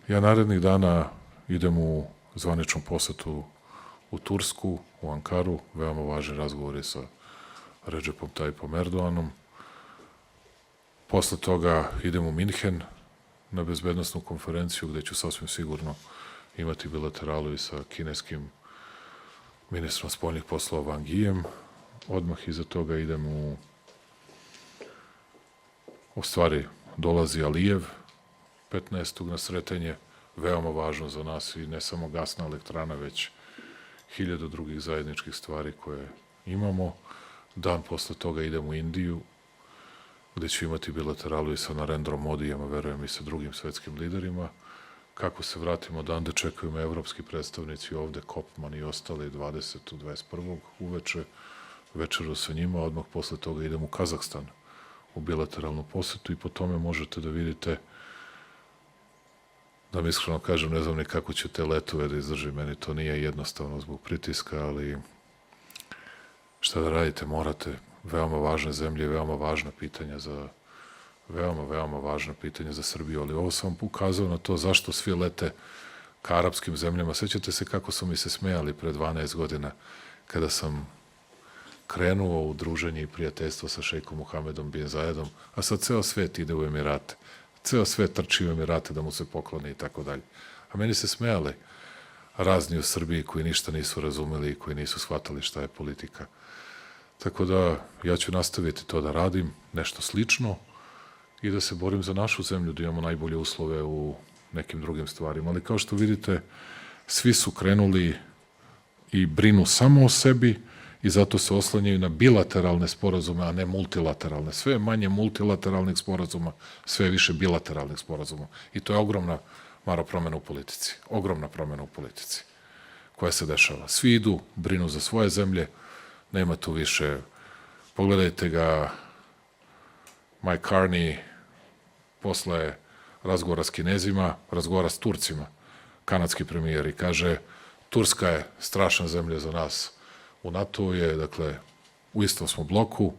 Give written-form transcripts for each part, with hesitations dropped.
Ja narednih dana idem u zvaničnu posetu u Tursku, u Ankaru, veoma važni razgovori sa Redžepom Tayyipom Erdoganom. Posle toga idem u Minhen na bezbednosnu konferenciju gde ću sasvim sigurno imati bilateralu i sa kineskim ministrom spoljnih poslova Wang Yijem. Odmah iza toga idem u stvari dolazi Alijev 15. na sretanje, veoma važno za nas i ne samo gasna elektrana, već 1000 drugih zajedničkih stvari koje imamo. Dan posle toga idem u Indiju, gde ću imati bilateralu i sa Narendrom Modijem, a verujem i sa drugim svetskim liderima. Kako se vratimo odande, čekaju me evropski predstavnici ovde, Kopman i ostali 20. 21. uveče, večeru sa njima, odmah posle toga idem u Kazahstan u bilateralnu posetu i po tome možete da vidite, da mi iskreno kažem, ne znam ni kako ću te letove da izdržim, meni to nije jednostavno zbog pritiska, ali šta da radite, morate, veoma važne zemlje, veoma važna pitanja za veoma važna pitanja za Srbiju, ali ovo sam vam ukazao na to zašto svi lete ka arapskim zemljama. Sećate se kako su mi se smejali pre 12 godina kada sam krenuo u druženje i prijateljstvo sa šejkom Muhamedom bin Zayedom, a sad ceo svet ide u Emirate. Ceo svet trči u Emirate da mu se pokloni i tako dalje. A meni se smejali razni u Srbiji koji ništa nisu razumeli i koji nisu shvatali šta je politika. Tako da ja ću nastaviti to da radim, nešto slično, i da se borim za našu zemlju, da imamo najbolje uslove u nekim drugim stvarima. Ali kao što vidite, svi su krenuli i brinu samo o sebi i zato se oslanjaju na bilateralne sporazume, a ne multilateralne. Sve manje multilateralnih sporazuma, sve više bilateralnih sporazuma. I to je ogromna promena u politici. Ogromna promena u politici koja se dešava. Svi idu, brinu za svoje zemlje, nema tu više. Pogledajte ga, Mike Carney, posle razgovora s Kinezima, razgovara s Turcima, kanadski premijer, i kaže Turska je strašna zemlja za nas, u NATO je, dakle, u istom smo bloku,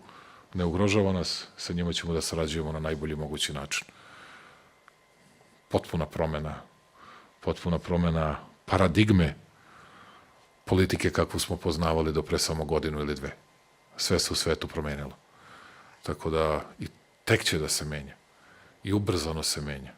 ne ugrožava nas, sa njima ćemo da sarađujemo na najbolji mogući način. Potpuna promena paradigme politike kakvu smo poznavali do pre samo godinu ili dve. Sve se u svetu promenilo. Tako da i tek će da se menja. I ubrzano se menja.